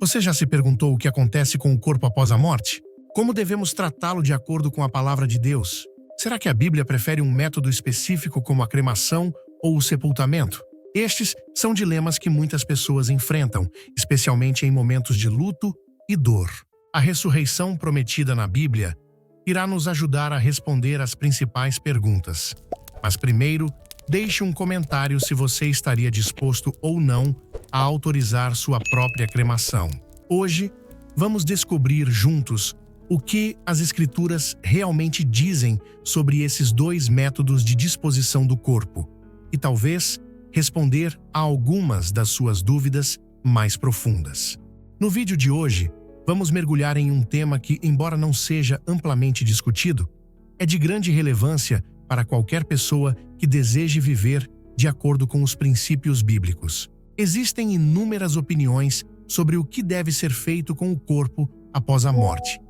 Você já se perguntou o que acontece com o corpo após a morte? Como devemos tratá-lo de acordo com a palavra de Deus? Será que a Bíblia prefere um método específico como a cremação ou o sepultamento? Estes são dilemas que muitas pessoas enfrentam, especialmente em momentos de luto e dor. A ressurreição prometida na Bíblia irá nos ajudar a responder as principais perguntas. Mas primeiro, deixe um comentário se você estaria disposto ou não a autorizar sua própria cremação. Hoje, vamos descobrir juntos o que as Escrituras realmente dizem sobre esses dois métodos de disposição do corpo e talvez responder a algumas das suas dúvidas mais profundas. No vídeo de hoje, vamos mergulhar em um tema que, embora não seja amplamente discutido, é de grande relevância para qualquer pessoa que deseje viver de acordo com os princípios bíblicos. Existem inúmeras opiniões sobre o que deve ser feito com o corpo após a morte: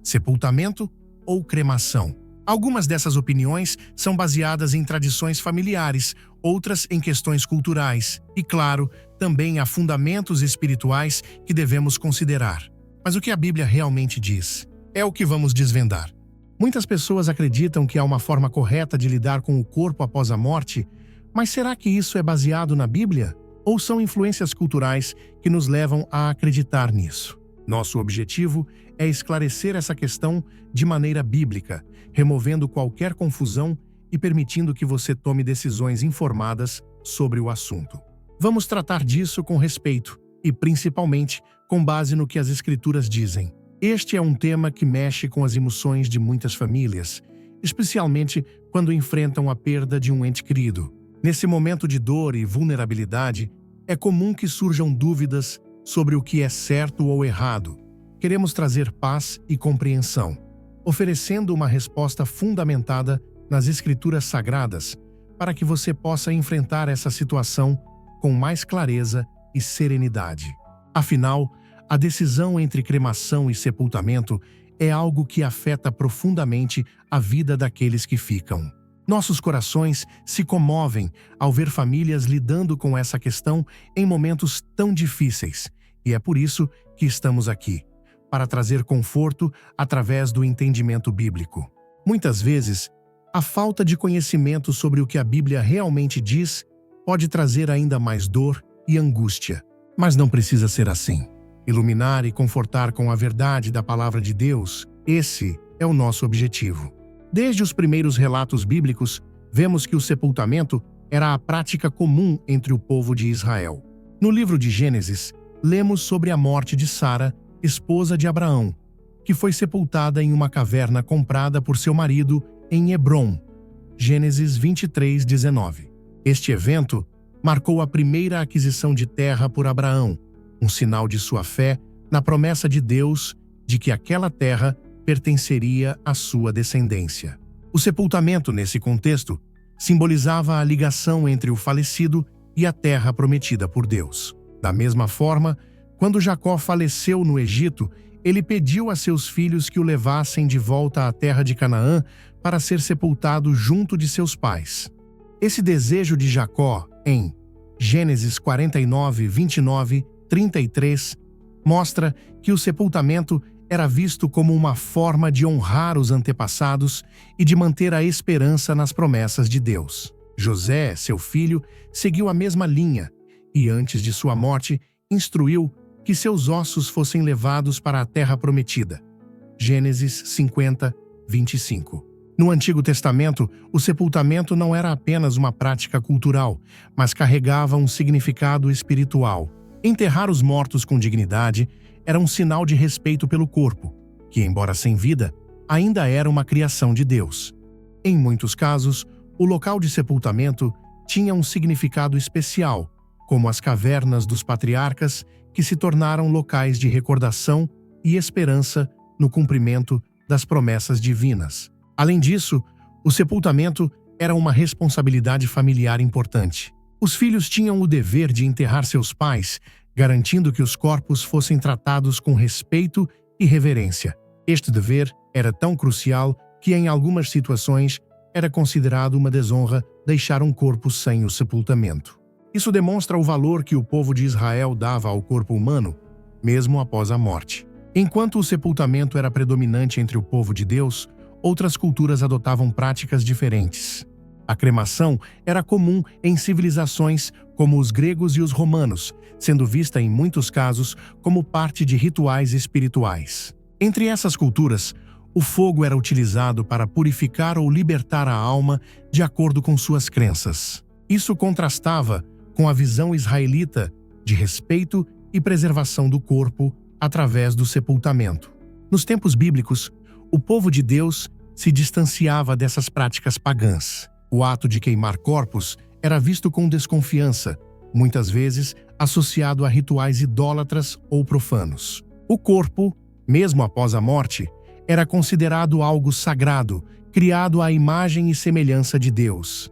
sepultamento ou cremação. Algumas dessas opiniões são baseadas em tradições familiares, outras em questões culturais e, claro, também há fundamentos espirituais que devemos considerar. Mas o que a Bíblia realmente diz? É o que vamos desvendar. Muitas pessoas acreditam que há uma forma correta de lidar com o corpo após a morte, mas será que isso é baseado na Bíblia? Ou são influências culturais que nos levam a acreditar nisso? Nosso objetivo é esclarecer essa questão de maneira bíblica, removendo qualquer confusão e permitindo que você tome decisões informadas sobre o assunto. Vamos tratar disso com respeito e, principalmente, com base no que as Escrituras dizem. Este é um tema que mexe com as emoções de muitas famílias, especialmente quando enfrentam a perda de um ente querido. Nesse momento de dor e vulnerabilidade, é comum que surjam dúvidas sobre o que é certo ou errado. Queremos trazer paz e compreensão, oferecendo uma resposta fundamentada nas Escrituras Sagradas para que você possa enfrentar essa situação com mais clareza e serenidade. Afinal, a decisão entre cremação e sepultamento é algo que afeta profundamente a vida daqueles que ficam. Nossos corações se comovem ao ver famílias lidando com essa questão em momentos tão difíceis, e é por isso que estamos aqui, para trazer conforto através do entendimento bíblico. Muitas vezes, a falta de conhecimento sobre o que a Bíblia realmente diz pode trazer ainda mais dor e angústia, mas não precisa ser assim. Iluminar e confortar com a verdade da Palavra de Deus, esse é o nosso objetivo. Desde os primeiros relatos bíblicos, vemos que o sepultamento era a prática comum entre o povo de Israel. No livro de Gênesis, lemos sobre a morte de Sara, esposa de Abraão, que foi sepultada em uma caverna comprada por seu marido em Hebrom. Gênesis 23:19. Este evento marcou a primeira aquisição de terra por Abraão, um sinal de sua fé na promessa de Deus de que aquela terra pertenceria à sua descendência. O sepultamento, nesse contexto, simbolizava a ligação entre o falecido e a terra prometida por Deus. Da mesma forma, quando Jacó faleceu no Egito, ele pediu a seus filhos que o levassem de volta à terra de Canaã para ser sepultado junto de seus pais. Esse desejo de Jacó, em Gênesis 49, 29, 33, mostra que o sepultamento era visto como uma forma de honrar os antepassados e de manter a esperança nas promessas de Deus. José, seu filho, seguiu a mesma linha e, antes de sua morte, instruiu que seus ossos fossem levados para a terra prometida. Gênesis 50, 25. No Antigo Testamento, o sepultamento não era apenas uma prática cultural, mas carregava um significado espiritual. Enterrar os mortos com dignidade era um sinal de respeito pelo corpo, que, embora sem vida, ainda era uma criação de Deus. Em muitos casos, o local de sepultamento tinha um significado especial, como as cavernas dos patriarcas, que se tornaram locais de recordação e esperança no cumprimento das promessas divinas. Além disso, o sepultamento era uma responsabilidade familiar importante. Os filhos tinham o dever de enterrar seus pais, garantindo que os corpos fossem tratados com respeito e reverência. Este dever era tão crucial que, em algumas situações, era considerado uma desonra deixar um corpo sem o sepultamento. Isso demonstra o valor que o povo de Israel dava ao corpo humano, mesmo após a morte. Enquanto o sepultamento era predominante entre o povo de Deus, outras culturas adotavam práticas diferentes. A cremação era comum em civilizações como os gregos e os romanos, sendo vista em muitos casos como parte de rituais espirituais. Entre essas culturas, o fogo era utilizado para purificar ou libertar a alma de acordo com suas crenças. Isso contrastava com a visão israelita de respeito e preservação do corpo através do sepultamento. Nos tempos bíblicos, o povo de Deus se distanciava dessas práticas pagãs. O ato de queimar corpos era visto com desconfiança, muitas vezes associado a rituais idólatras ou profanos. O corpo, mesmo após a morte, era considerado algo sagrado, criado à imagem e semelhança de Deus.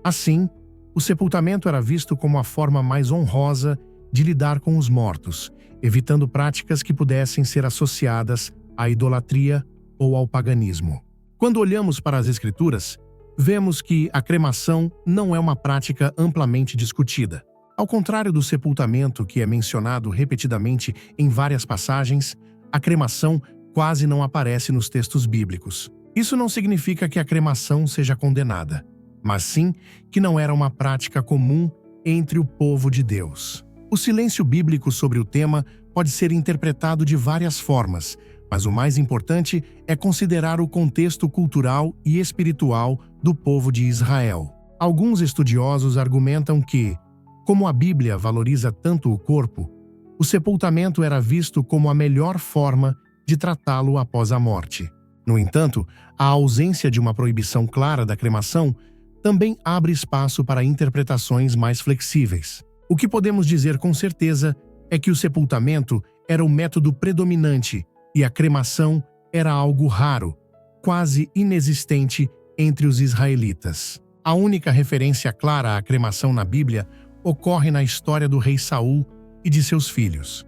Assim, o sepultamento era visto como a forma mais honrosa de lidar com os mortos, evitando práticas que pudessem ser associadas à idolatria ou ao paganismo. Quando olhamos para as Escrituras, vemos que a cremação não é uma prática amplamente discutida. Ao contrário do sepultamento, que é mencionado repetidamente em várias passagens, a cremação quase não aparece nos textos bíblicos. Isso não significa que a cremação seja condenada, mas sim que não era uma prática comum entre o povo de Deus. O silêncio bíblico sobre o tema pode ser interpretado de várias formas, mas o mais importante é considerar o contexto cultural e espiritual do povo de Israel. Alguns estudiosos argumentam que, como a Bíblia valoriza tanto o corpo, o sepultamento era visto como a melhor forma de tratá-lo após a morte. No entanto, a ausência de uma proibição clara da cremação também abre espaço para interpretações mais flexíveis. O que podemos dizer com certeza é que o sepultamento era o método predominante e a cremação era algo raro, quase inexistente entre os israelitas. A única referência clara à cremação na Bíblia ocorre na história do rei Saul e de seus filhos.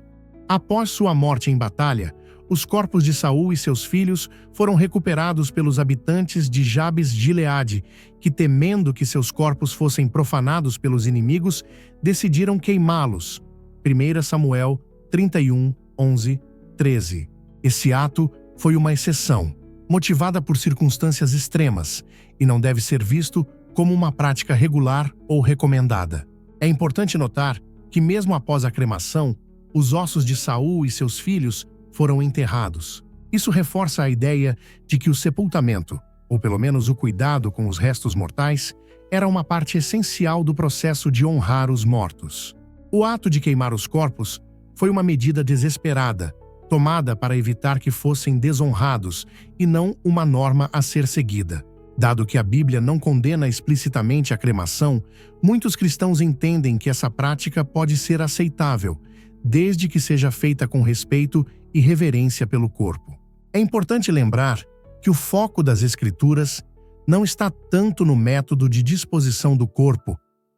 Após sua morte em batalha, os corpos de Saul e seus filhos foram recuperados pelos habitantes de Jabes-Gileade, que, temendo que seus corpos fossem profanados pelos inimigos, decidiram queimá-los. 1 Samuel 31, 11, 13. Esse ato foi uma exceção, motivada por circunstâncias extremas, e não deve ser visto como uma prática regular ou recomendada. É importante notar que, mesmo após a cremação, os ossos de Saul e seus filhos foram enterrados. Isso reforça a ideia de que o sepultamento, ou pelo menos o cuidado com os restos mortais, era uma parte essencial do processo de honrar os mortos. O ato de queimar os corpos foi uma medida desesperada, tomada para evitar que fossem desonrados e não uma norma a ser seguida. Dado que a Bíblia não condena explicitamente a cremação, muitos cristãos entendem que essa prática pode ser aceitável, desde que seja feita com respeito e reverência pelo corpo. É importante lembrar que o foco das Escrituras não está tanto no método de disposição do corpo,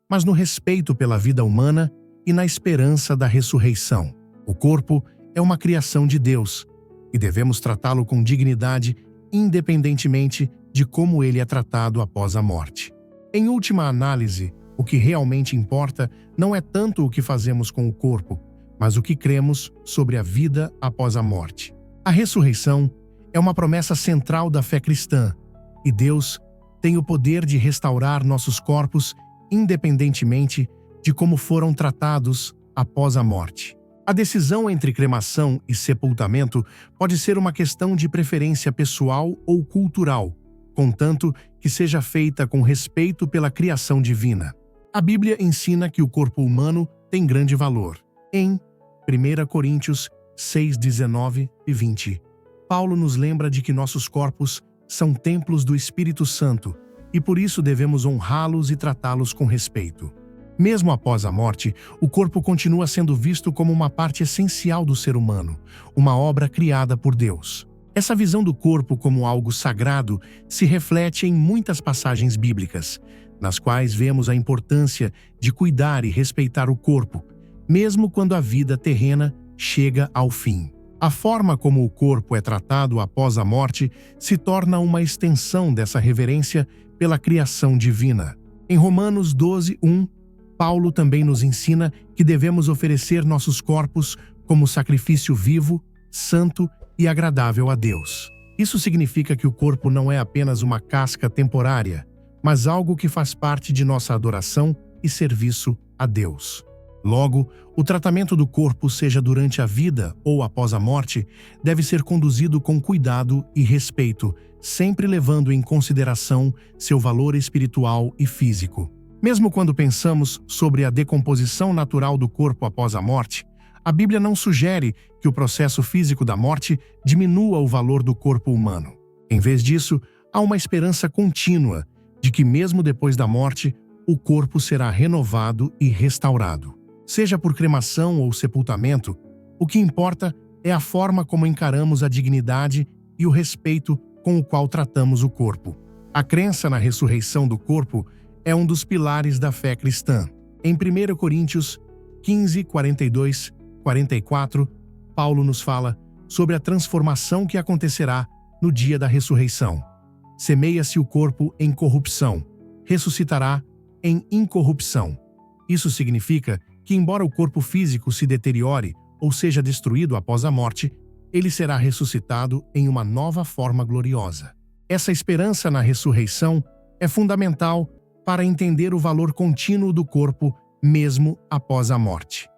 mas no respeito pela vida humana e na esperança da ressurreição. O corpo é uma criação de Deus e devemos tratá-lo com dignidade, independentemente de como ele é tratado após a morte. Em última análise, o que realmente importa não é tanto o que fazemos com o corpo, mas o que cremos sobre a vida após a morte. A ressurreição é uma promessa central da fé cristã, e Deus tem o poder de restaurar nossos corpos independentemente de como foram tratados após a morte. A decisão entre cremação e sepultamento pode ser uma questão de preferência pessoal ou cultural, contanto que seja feita com respeito pela criação divina. A Bíblia ensina que o corpo humano tem grande valor. Em 1 Coríntios 6, 19 e 20, Paulo nos lembra de que nossos corpos são templos do Espírito Santo e por isso devemos honrá-los e tratá-los com respeito. Mesmo após a morte, o corpo continua sendo visto como uma parte essencial do ser humano, uma obra criada por Deus. Essa visão do corpo como algo sagrado se reflete em muitas passagens bíblicas, nas quais vemos a importância de cuidar e respeitar o corpo, mesmo quando a vida terrena chega ao fim. A forma como o corpo é tratado após a morte se torna uma extensão dessa reverência pela criação divina. Em Romanos 12, 1, Paulo também nos ensina que devemos oferecer nossos corpos como sacrifício vivo, santo e agradável a Deus. Isso significa que o corpo não é apenas uma casca temporária, mas algo que faz parte de nossa adoração e serviço a Deus. Logo, o tratamento do corpo, seja durante a vida ou após a morte, deve ser conduzido com cuidado e respeito, sempre levando em consideração seu valor espiritual e físico. Mesmo quando pensamos sobre a decomposição natural do corpo após a morte, a Bíblia não sugere que o processo físico da morte diminua o valor do corpo humano. Em vez disso, há uma esperança contínua de que mesmo depois da morte, o corpo será renovado e restaurado. Seja por cremação ou sepultamento, o que importa é a forma como encaramos a dignidade e o respeito com o qual tratamos o corpo. A crença na ressurreição do corpo é um dos pilares da fé cristã. Em 1 Coríntios 15, 42, 44, Paulo nos fala sobre a transformação que acontecerá no dia da ressurreição. Semeia-se o corpo em corrupção, ressuscitará em incorrupção. Isso significa que, embora o corpo físico se deteriore ou seja destruído após a morte, ele será ressuscitado em uma nova forma gloriosa. Essa esperança na ressurreição é fundamental para entender o valor contínuo do corpo mesmo após a morte.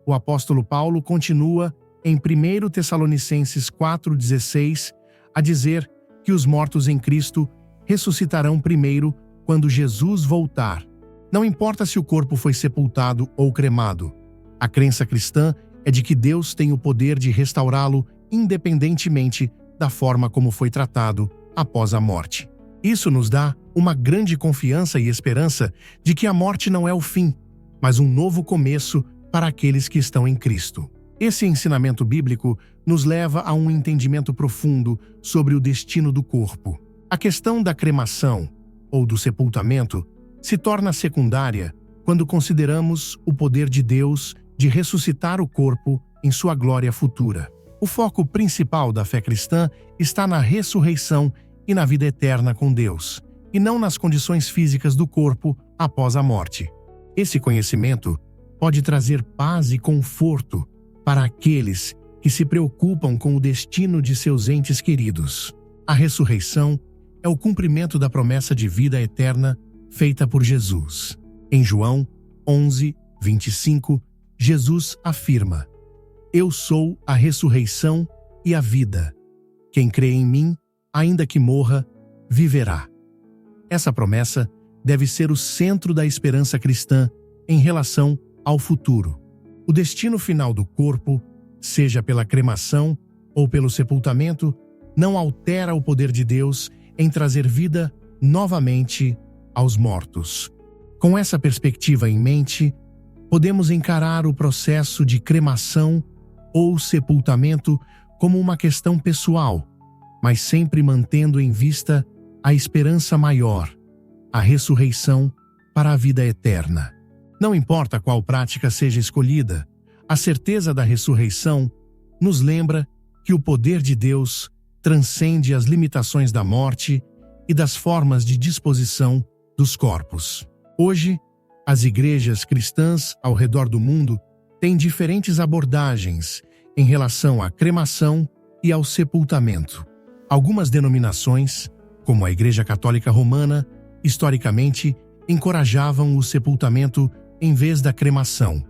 O apóstolo Paulo continua em 1 Tessalonicenses 4,16 a dizer que os mortos em Cristo ressuscitarão primeiro quando Jesus voltar. Não importa se o corpo foi sepultado ou cremado. A crença cristã é de que Deus tem o poder de restaurá-lo independentemente da forma como foi tratado após a morte. Isso nos dá uma grande confiança e esperança de que a morte não é o fim, mas um novo começo para aqueles que estão em Cristo. Esse ensinamento bíblico nos leva a um entendimento profundo sobre o destino do corpo. A questão da cremação ou do sepultamento se torna secundária quando consideramos o poder de Deus de ressuscitar o corpo em sua glória futura. O foco principal da fé cristã está na ressurreição e na vida eterna com Deus, e não nas condições físicas do corpo após a morte. Esse conhecimento pode trazer paz e conforto para aqueles que se preocupam com o destino de seus entes queridos. A ressurreição é o cumprimento da promessa de vida eterna feita por Jesus. Em João 11, 25, Jesus afirma: Eu sou a ressurreição e a vida. Quem crê em mim, ainda que morra, viverá. Essa promessa deve ser o centro da esperança cristã em relação ao futuro. O destino final do corpo, seja pela cremação ou pelo sepultamento, não altera o poder de Deus em trazer vida novamente aos mortos. Com essa perspectiva em mente, podemos encarar o processo de cremação ou sepultamento como uma questão pessoal, mas sempre mantendo em vista a esperança maior, a ressurreição para a vida eterna. Não importa qual prática seja escolhida, a certeza da ressurreição nos lembra que o poder de Deus transcende as limitações da morte e das formas de disposição dos corpos. Hoje, as igrejas cristãs ao redor do mundo têm diferentes abordagens em relação à cremação e ao sepultamento. Algumas denominações, como a Igreja Católica Romana, historicamente encorajavam o sepultamento em vez da cremação,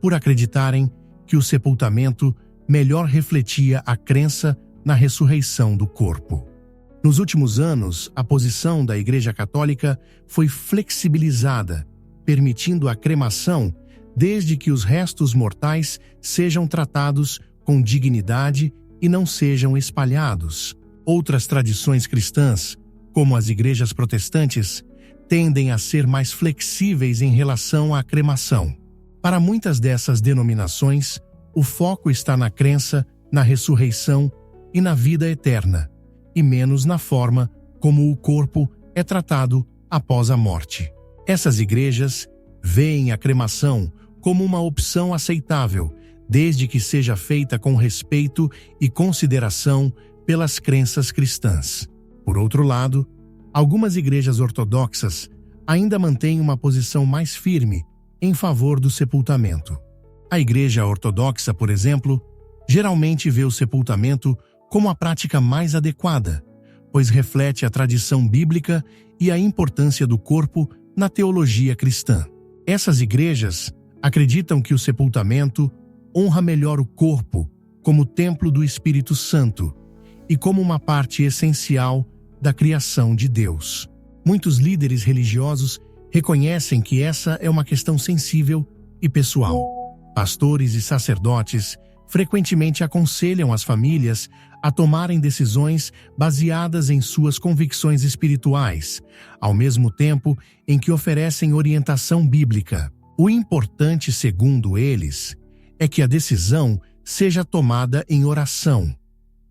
por acreditarem que o sepultamento melhor refletia a crença na ressurreição do corpo. Nos últimos anos, a posição da Igreja Católica foi flexibilizada, permitindo a cremação desde que os restos mortais sejam tratados com dignidade e não sejam espalhados. Outras tradições cristãs, como as igrejas protestantes, tendem a ser mais flexíveis em relação à cremação. Para muitas dessas denominações, o foco está na crença, na ressurreição e na vida eterna, e menos na forma como o corpo é tratado após a morte. Essas igrejas veem a cremação como uma opção aceitável, desde que seja feita com respeito e consideração pelas crenças cristãs. Por outro lado, algumas igrejas ortodoxas ainda mantêm uma posição mais firme em favor do sepultamento. A Igreja Ortodoxa, por exemplo, geralmente vê o sepultamento como a prática mais adequada, pois reflete a tradição bíblica e a importância do corpo na teologia cristã. Essas igrejas acreditam que o sepultamento honra melhor o corpo como templo do Espírito Santo e como uma parte essencial da criação de Deus. Muitos líderes religiosos reconhecem que essa é uma questão sensível e pessoal. Pastores e sacerdotes frequentemente aconselham as famílias a tomarem decisões baseadas em suas convicções espirituais, ao mesmo tempo em que oferecem orientação bíblica. O importante, segundo eles, é que a decisão seja tomada em oração,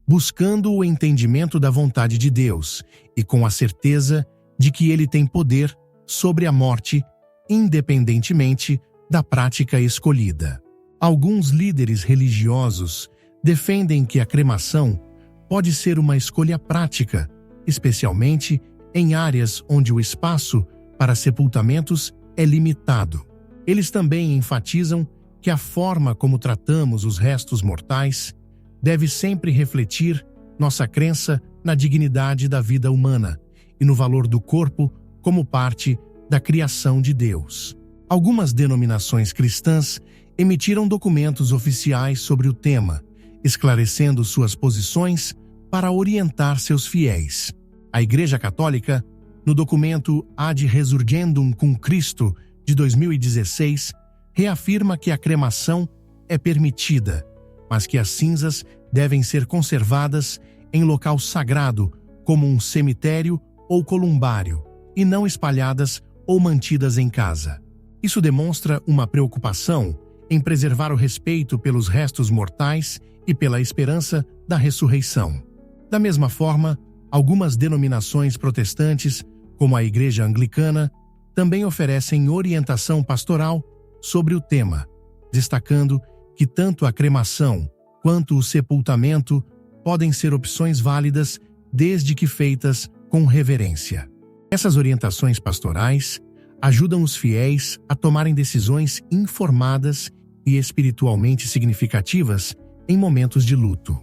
buscando o entendimento da vontade de Deus e com a certeza de que Ele tem poder sobre a morte, independentemente da prática escolhida. Alguns líderes religiosos defendem que a cremação pode ser uma escolha prática, especialmente em áreas onde o espaço para sepultamentos é limitado. Eles também enfatizam que a forma como tratamos os restos mortais deve sempre refletir nossa crença na dignidade da vida humana e no valor do corpo como parte da criação de Deus. Algumas denominações cristãs emitiram documentos oficiais sobre o tema, esclarecendo suas posições para orientar seus fiéis. A Igreja Católica, no documento Ad Resurgendum cum Christo, de 2016, reafirma que a cremação é permitida, mas que as cinzas devem ser conservadas em local sagrado, como um cemitério ou columbário, e não espalhadas ou mantidas em casa. Isso demonstra uma preocupação em preservar o respeito pelos restos mortais e pela esperança da ressurreição. Da mesma forma, algumas denominações protestantes, como a Igreja Anglicana, também oferecem orientação pastoral sobre o tema, destacando que tanto a cremação quanto o sepultamento podem ser opções válidas desde que feitas com reverência. Essas orientações pastorais ajudam os fiéis a tomarem decisões informadas e espiritualmente significativas em momentos de luto.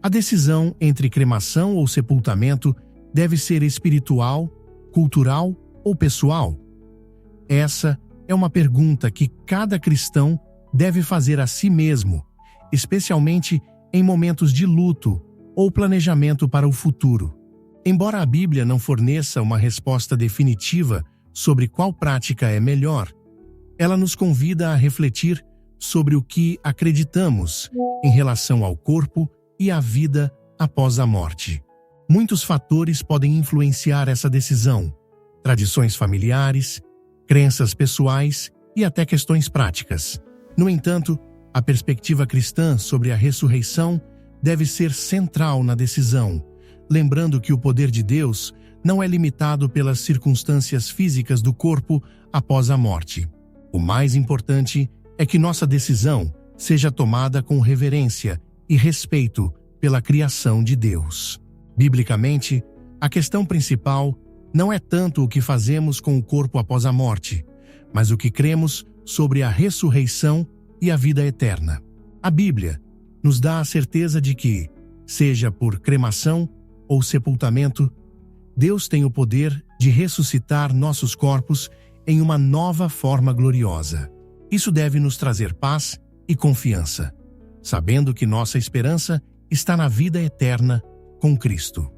A decisão entre cremação ou sepultamento deve ser espiritual, cultural ou pessoal? Essa é uma pergunta que cada cristão deve fazer a si mesmo, especialmente em momentos de luto ou planejamento para o futuro. Embora a Bíblia não forneça uma resposta definitiva sobre qual prática é melhor, ela nos convida a refletir sobre o que acreditamos em relação ao corpo e à vida após a morte. Muitos fatores podem influenciar essa decisão: tradições familiares, crenças pessoais e até questões práticas. No entanto, a perspectiva cristã sobre a ressurreição deve ser central na decisão, lembrando que o poder de Deus não é limitado pelas circunstâncias físicas do corpo após a morte. O mais importante é que nossa decisão seja tomada com reverência e respeito pela criação de Deus. Biblicamente, a questão principal não é tanto o que fazemos com o corpo após a morte, mas o que cremos sobre a ressurreição e a vida eterna. A Bíblia nos dá a certeza de que, seja por cremação ou sepultamento, Deus tem o poder de ressuscitar nossos corpos em uma nova forma gloriosa. Isso deve nos trazer paz e confiança, sabendo que nossa esperança está na vida eterna com Cristo.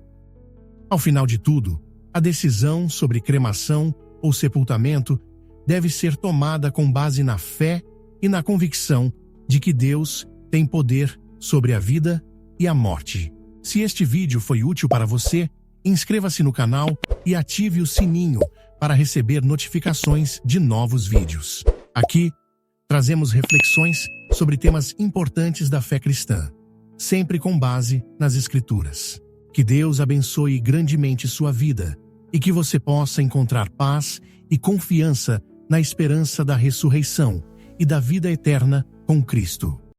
Ao final de tudo, a decisão sobre cremação ou sepultamento deve ser tomada com base na fé e na convicção de que Deus tem poder sobre a vida e a morte. Se este vídeo foi útil para você, inscreva-se no canal e ative o sininho para receber notificações de novos vídeos. Aqui, trazemos reflexões sobre temas importantes da fé cristã, sempre com base nas Escrituras. Que Deus abençoe grandemente sua vida e que você possa encontrar paz e confiança na esperança da ressurreição e da vida eterna com Cristo.